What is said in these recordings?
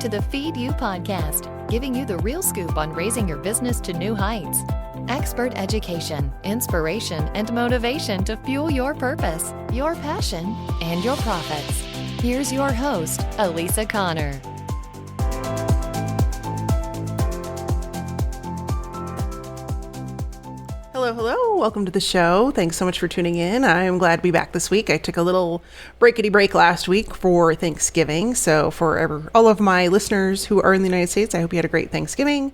to the Feed You podcast, giving you the real scoop on raising your business to new heights. Expert education, inspiration, and motivation to fuel your purpose, your passion, and your profits. Here's your host, Elisa Connor. Hello. Welcome to the show. Thanks so much for tuning in. I'm glad to be back this week. I took a little breakity break last week for Thanksgiving. So for all of my listeners who are in the United States, I hope you had a great Thanksgiving.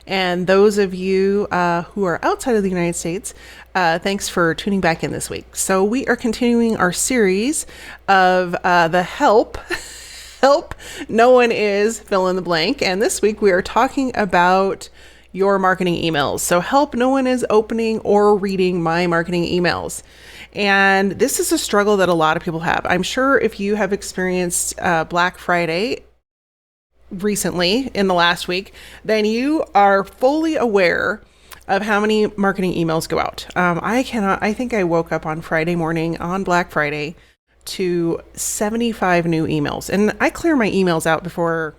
And those of you who are outside of the United States, thanks for tuning back in this week. So we are continuing our series of the help no one is fill in the blank. And this week we are talking about your marketing emails. So help no one is opening or reading my marketing emails. And this is a struggle that a lot of people have. I'm sure if you have experienced Black Friday recently in the last week, then you are fully aware of how many marketing emails go out. I think I woke up on Friday morning on Black Friday to 75 new emails. And I clear my emails out before,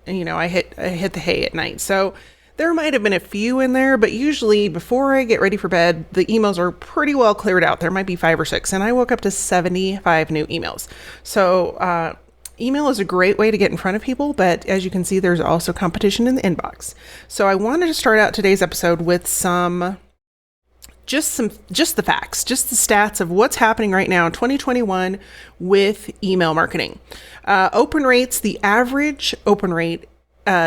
I hit the hay at night. So there might have been a few in there, but usually before I get ready for bed, the emails are pretty well cleared out. There might be 5 or 6, and I woke up to 75 new emails. So email is a great way to get in front of people, but as you can see, there's also competition in the inbox. So I wanted to start out today's episode with just the facts, just the stats of what's happening right now in 2021 with email marketing. Open rates, the average open rate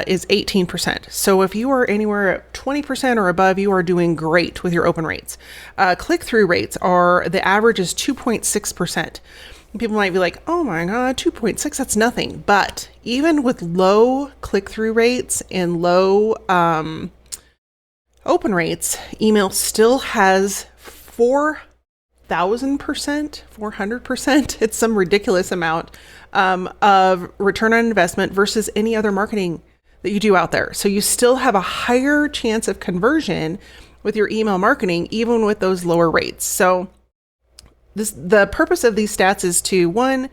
is 18%. So if you are anywhere at 20% or above, you are doing great with your open rates. Click-through rates the average is 2.6%. People might be like, oh my God, 2.6, that's nothing. But even with low click-through rates and low open rates, email still has 400%, it's some ridiculous amount of return on investment versus any other marketing that you do out there. So you still have a higher chance of conversion with your email marketing, even with those lower rates. So the purpose of these stats is to, one,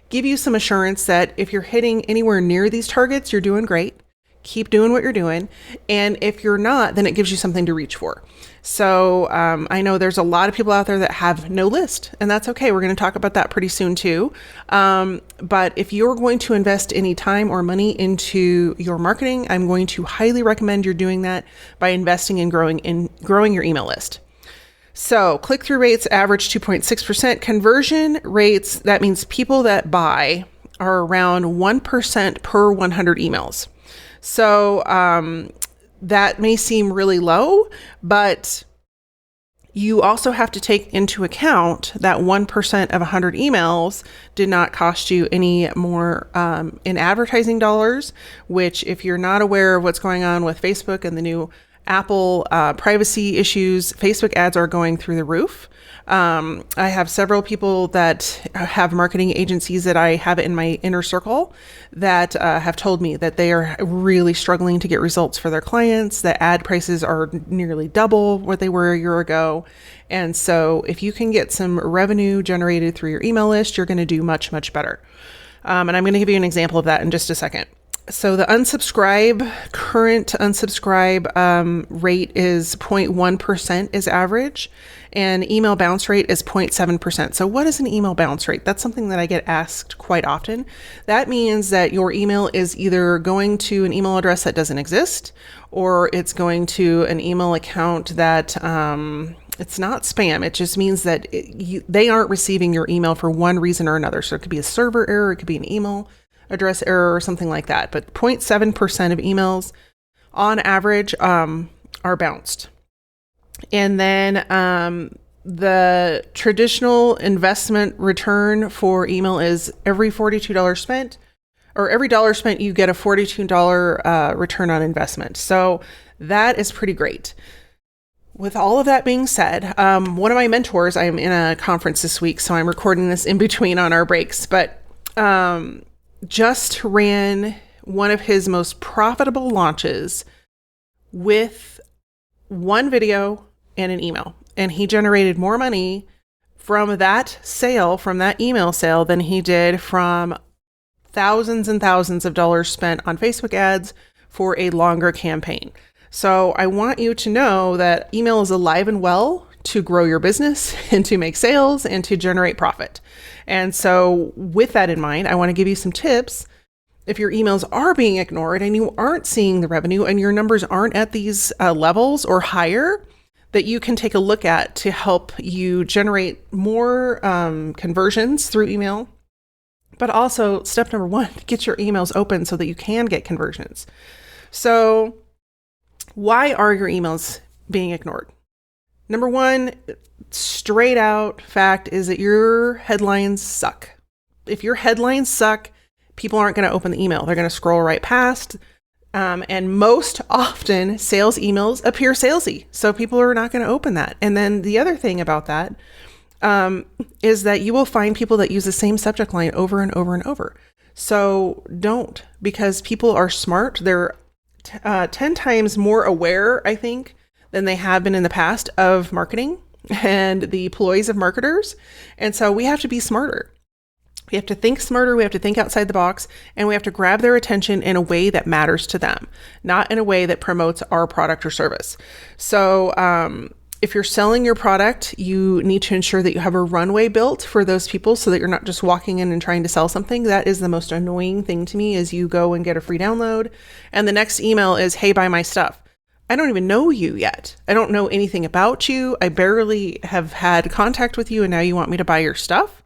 give you some assurance that if you're hitting anywhere near these targets, you're doing great. Keep doing what you're doing. And if you're not, then it gives you something to reach for. So I know there's a lot of people out there that have no list, and that's okay. We're going to talk about that pretty soon too. But if you're going to invest any time or money into your marketing, I'm going to highly recommend you're doing that by investing in growing your email list. So click-through rates average 2.6%. Conversion rates, that means people that buy, are around 1% per 100 emails. So that may seem really low, but you also have to take into account that 1% of 100 emails did not cost you any more in advertising dollars, which if you're not aware of what's going on with Facebook and the new Apple privacy issues, Facebook ads are going through the roof. I have several people that have marketing agencies that I have in my inner circle that have told me that they are really struggling to get results for their clients. The ad prices are nearly double what they were a year ago. And so if you can get some revenue generated through your email list, you're going to do much, much better. And I'm going to give you an example of that in just a second. So the current unsubscribe rate is 0.1% is average, and email bounce rate is 0.7%. So what is an email bounce rate? That's something that I get asked quite often. That means that your email is either going to an email address that doesn't exist, or it's going to an email account that it's not spam. It just means that they aren't receiving your email for one reason or another. So it could be a server error, it could be an email address error or something like that. But 0.7% of emails on average are bounced. And then the traditional investment return for email is every $42 spent, or every dollar spent, you get a $42 return on investment. So that is pretty great. With all of that being said, one of my mentors, I'm in a conference this week, so I'm recording this in between on our breaks, but just ran one of his most profitable launches with one video and an email. And he generated more money from that sale, from that email sale, than he did from thousands and thousands of dollars spent on Facebook ads for a longer campaign. So I want you to know that email is alive and well to grow your business and to make sales and to generate profit. And so with that in mind, I want to give you some tips. If your emails are being ignored and you aren't seeing the revenue and your numbers aren't at these levels or higher, that you can take a look at to help you generate more conversions through email. But also, step number 1, get your emails open so that you can get conversions. So why are your emails being ignored? Number 1, straight out fact is that your headlines suck. If your headlines suck, people aren't going to open the email. They're going to scroll right past. And most often, sales emails appear salesy. So people are not going to open that. And then the other thing about that is that you will find people that use the same subject line over and over and over. So don't, because people are smart. They're 10 times more aware, I think, than they have been in the past of marketing and the ploys of marketers. And so we have to be smarter. We have to think smarter. We have to think outside the box, and we have to grab their attention in a way that matters to them, not in a way that promotes our product or service. So if you're selling your product, you need to ensure that you have a runway built for those people so that you're not just walking in and trying to sell something. That is the most annoying thing to me, is you go and get a free download and the next email is, hey, buy my stuff. I don't even know you yet. I don't know anything about you. I barely have had contact with you, and now you want me to buy your stuff.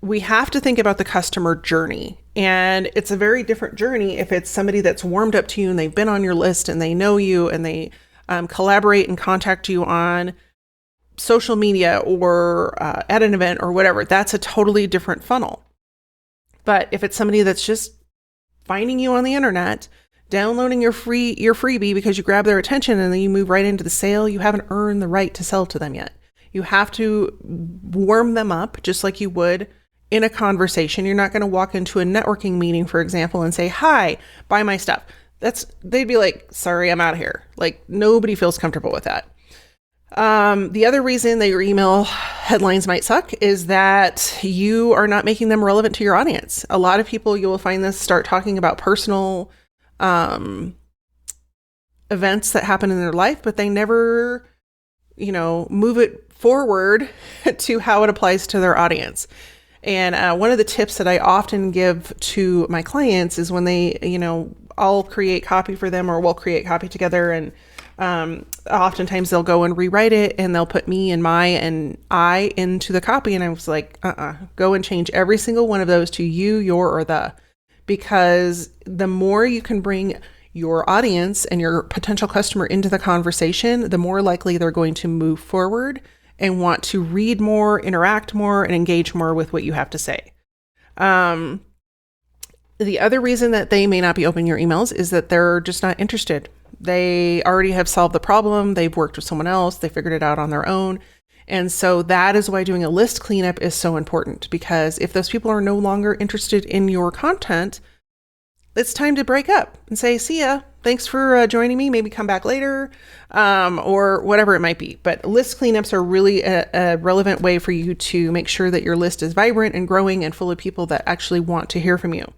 We have to think about the customer journey, and it's a very different journey if it's somebody that's warmed up to you and they've been on your list and they know you and they collaborate and contact you on social media or at an event or whatever. That's a totally different funnel. But if it's somebody that's just finding you on the internet, downloading your freebie because you grab their attention and then you move right into the sale, you haven't earned the right to sell to them yet. You have to warm them up just like you would in a conversation. You're not going to walk into a networking meeting, for example, and say, hi, buy my stuff. They'd be like, sorry, I'm out of here. Like, nobody feels comfortable with that. The other reason that your email headlines might suck is that you are not making them relevant to your audience. A lot of people, you will find this, start talking about personal events that happen in their life, but they never, move it forward to how it applies to their audience. And one of the tips that I often give to my clients is when they, I'll create copy for them, or we'll create copy together, and oftentimes they'll go and rewrite it and they'll put me and my and I into the copy. And I was like, go and change every single one of those to you, your, or the, because the more you can bring your audience and your potential customer into the conversation, the more likely they're going to move forward and want to read more, interact more, and engage more with what you have to say. The other reason that they may not be opening your emails is that they're just not interested. They already have solved the problem. They've worked with someone else. They figured it out on their own. And so that is why doing a list cleanup is so important, because if those people are no longer interested in your content, it's time to break up and say, see ya. Thanks for joining me. Maybe come back later, or whatever it might be. But list cleanups are really a relevant way for you to make sure that your list is vibrant and growing and full of people that actually want to hear from you.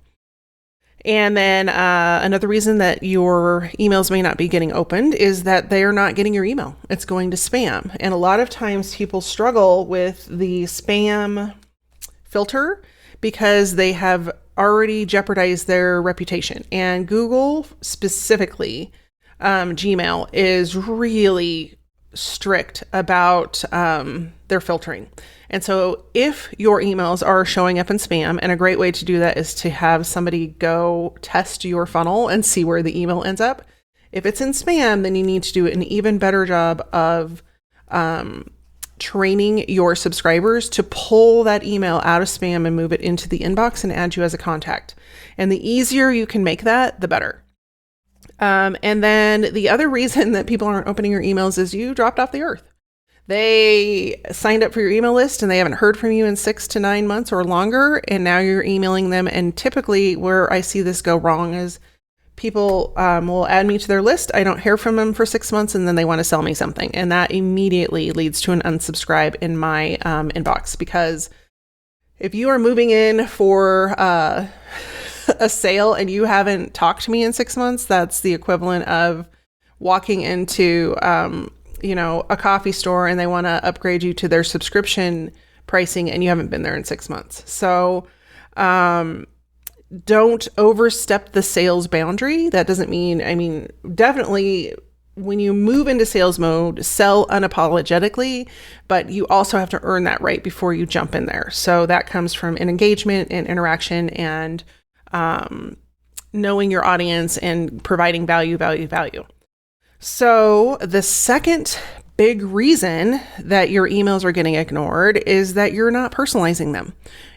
And then another reason that your emails may not be getting opened is that they are not getting your email. It's going to spam. And a lot of times people struggle with the spam filter because they have already jeopardized their reputation. And Google specifically, Gmail, is really strict about their filtering. And so if your emails are showing up in spam, and a great way to do that is to have somebody go test your funnel and see where the email ends up. If it's in spam, then you need to do an even better job of training your subscribers to pull that email out of spam and move it into the inbox and add you as a contact. And the easier you can make that, the better. And then the other reason that people aren't opening your emails is you dropped off the earth. They signed up for your email list and they haven't heard from you in 6 to 9 months or longer. And now you're emailing them. And typically where I see this go wrong is people will add me to their list. I don't hear from them for 6 months and then they want to sell me something. And that immediately leads to an unsubscribe in my inbox, because If you are moving in for a sale and you haven't talked to me in 6 months, that's the equivalent of walking into, a coffee store and they want to upgrade you to their subscription pricing and you haven't been there in 6 months. So, don't overstep the sales boundary. That doesn't mean, definitely when you move into sales mode, sell unapologetically, but you also have to earn that right before you jump in there. So that comes from an engagement and interaction and knowing your audience and providing value. So the second big reason that your emails are getting ignored is that you're not personalizing them.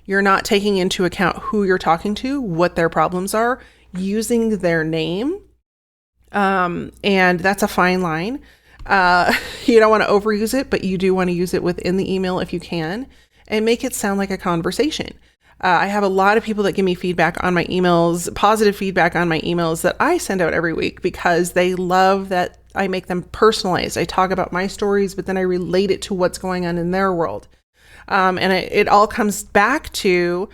You're not taking into account who you're talking to, what their problems are, using their name. And that's a fine line. You don't want to overuse it, but you do want to use it within the email if you can, and make it sound like a conversation. I have a lot of people that give me feedback on my emails, positive feedback on my emails that I send out every week because they love that I make them personalized. I talk about my stories, but then I relate it to what's going on in their world. And it all comes back to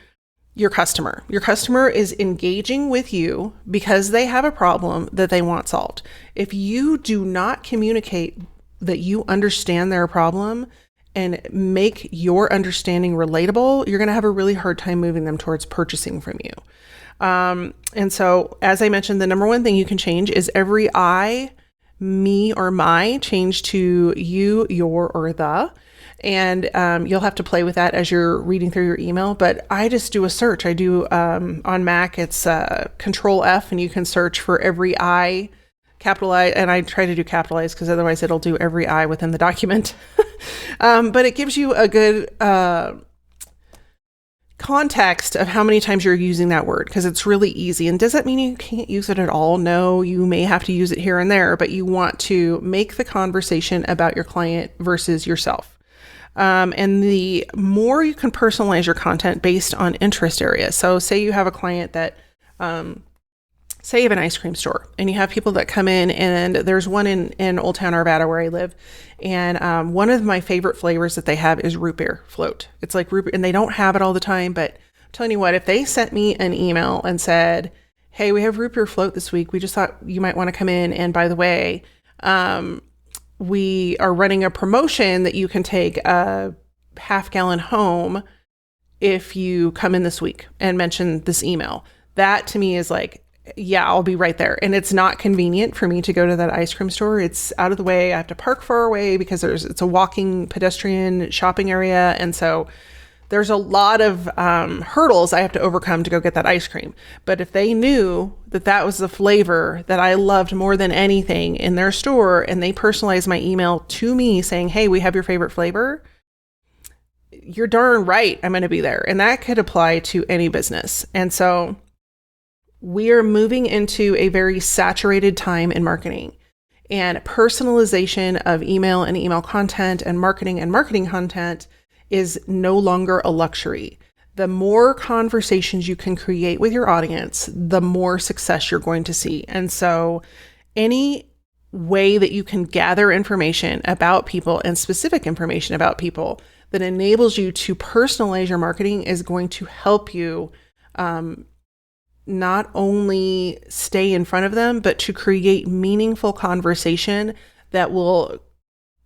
your customer. Your customer is engaging with you because they have a problem that they want solved. If you do not communicate that you understand their problem and make your understanding relatable, you're going to have a really hard time moving them towards purchasing from you. And so, as I mentioned, the number one thing you can change is every I, me, or my change to you, your, or the. And you'll have to play with that as you're reading through your email. But I just do a search. I do on Mac, it's Control F, and you can search for every I, capitalize, and I try to do capitalize because otherwise it'll do every I within the document. But it gives you a good context of how many times you're using that word because it's really easy. And does that mean you can't use it at all? No, you may have to use it here and there, but you want to make the conversation about your client versus yourself. And the more you can personalize your content based on interest area. So say you have a client that, say you have an ice cream store and you have people that come in, and there's one in Old Town Arvada where I live. And one of my favorite flavors that they have is root beer float. It's like root beer, and they don't have it all the time, but I'm telling you what, if they sent me an email and said, hey, we have root beer float this week. We just thought you might want to come in. And by the way, we are running a promotion that you can take a half-gallon home if you come in this week and mention this email. That to me is like, yeah, I'll be right there. And it's not convenient for me to go to that ice cream store. It's out of the way. I have to park far away because it's a walking pedestrian shopping area. And so there's a lot of hurdles I have to overcome to go get that ice cream. But if they knew that that was the flavor that I loved more than anything in their store, and they personalized my email to me saying, hey, we have your favorite flavor, you're darn right I'm going to be there. And that could apply to any business. And so we are moving into a very saturated time in marketing, and personalization of email and email content and marketing content is no longer a luxury. The more conversations you can create with your audience, the more success you're going to see. And so any way that you can gather information about people and specific information about people that enables you to personalize your marketing is going to help you not only stay in front of them, but to create meaningful conversation that will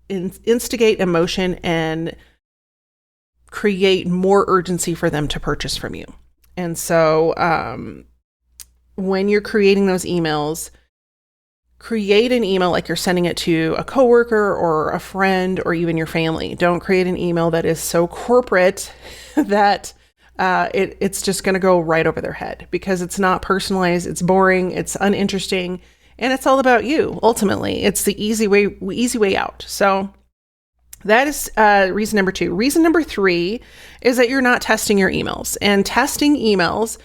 instigate emotion and create more urgency for them to purchase from you. And so when you're creating those emails, create an email like you're sending it to a coworker or a friend or even your family. Don't create an email that is so corporate that it's just going to go right over their head because it's not personalized, it's boring, it's uninteresting, and it's all about you. Ultimately, it's the easy way out. So that is reason number 2. Reason number 3 is that you're not testing your emails. And testing emails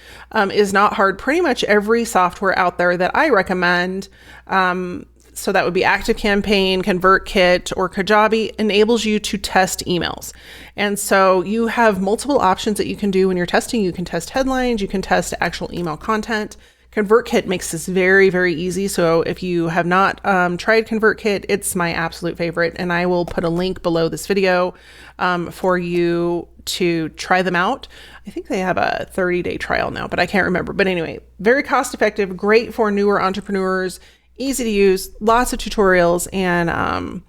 is not hard. Pretty much every software out there that I recommend, so that would be ActiveCampaign, ConvertKit, or Kajabi, enables you to test emails. And so you have multiple options that you can do when you're testing. You can test headlines, you can test actual email content. ConvertKit makes this very, very easy. So if you have not tried ConvertKit, it's my absolute favorite. And I will put a link below this video for you to try them out. I think they have a 30-day trial now, but I can't remember. But anyway, very cost effective, great for newer entrepreneurs, easy to use, lots of tutorials, and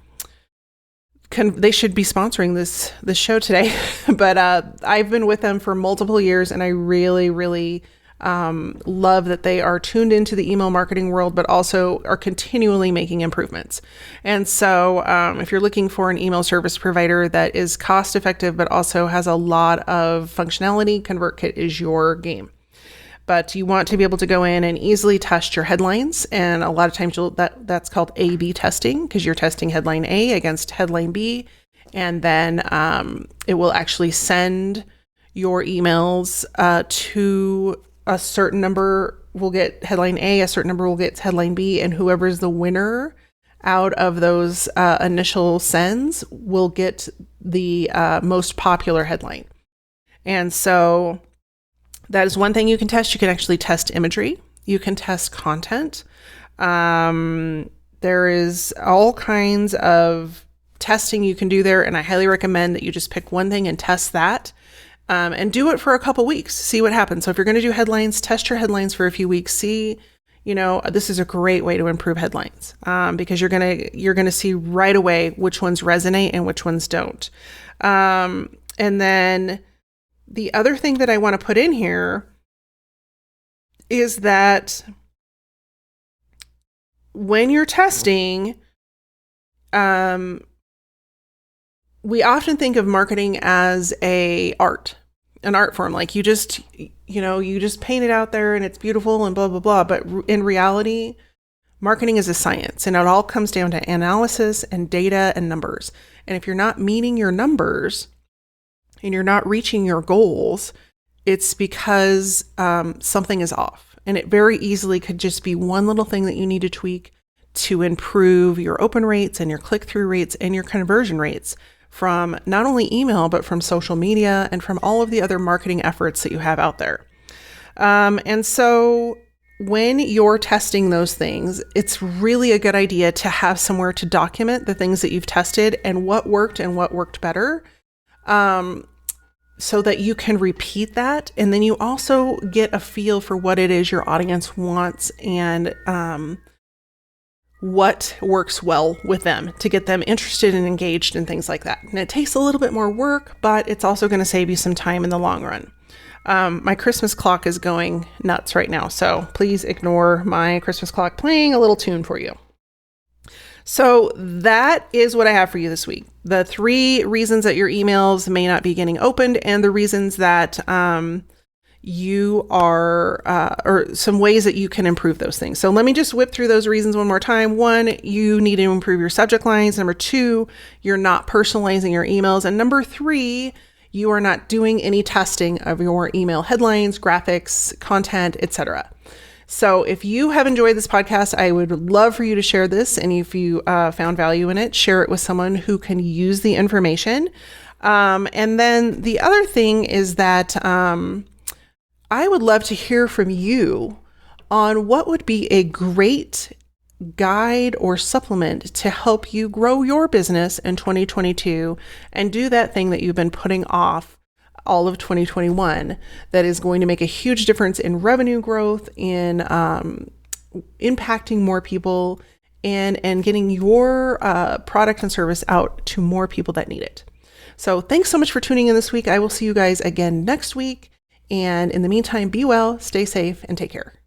they should be sponsoring this show today. But I've been with them for multiple years, and I really, really love that they are tuned into the email marketing world, but also are continually making improvements. And so if you're looking for an email service provider that is cost effective, but also has a lot of functionality, ConvertKit is your game. But you want to be able to go in and easily test your headlines. And a lot of times that's called A/B testing, because you're testing headline A against headline B. And then it will actually send your emails to a certain number will get headline A, a certain number will get headline B, and whoever is the winner out of those initial sends will get the most popular headline. And so that is one thing you can test. You can actually test imagery. You can test content. There is all kinds of testing you can do there, and I highly recommend that you just pick one thing and test that. And do it for a couple weeks, see what happens. So if you're going to do headlines, test your headlines for a few weeks. See, this is a great way to improve headlines because you're going to see right away which ones resonate and which ones don't. And then the other thing that I want to put in here is that when you're testing, we often think of marketing as an art form. Like you just paint it out there and it's beautiful and blah, blah, blah. But in reality, marketing is a science, and it all comes down to analysis and data and numbers. And if you're not meeting your numbers and you're not reaching your goals, it's because something is off. And it very easily could just be one little thing that you need to tweak to improve your open rates and your click-through rates and your conversion rates from not only email, but from social media and from all of the other marketing efforts that you have out there. And so when you're testing those things, it's really a good idea to have somewhere to document the things that you've tested and what worked better, so that you can repeat that. And then you also get a feel for what it is your audience wants and what works well with them to get them interested and engaged and things like that. And it takes a little bit more work, but it's also going to save you some time in the long run. My Christmas clock is going nuts right now, so please ignore my Christmas clock playing a little tune for you. So that is what I have for you this week. The 3 reasons that your emails may not be getting opened, and the reasons that you are, or some ways that you can improve those things. So let me just whip through those reasons one more time. 1, you need to improve your subject lines. Number 2, you're not personalizing your emails. And number 3, you are not doing any testing of your email headlines, graphics, content, etc. So if you have enjoyed this podcast, I would love for you to share this. And if you found value in it, share it with someone who can use the information. And then the other thing is that I would love to hear from you on what would be a great guide or supplement to help you grow your business in 2022 and do that thing that you've been putting off all of 2021 that is going to make a huge difference in revenue growth, in impacting more people, and getting your product and service out to more people that need it. So thanks so much for tuning in this week. I will see you guys again next week. And in the meantime, be well, stay safe, and take care.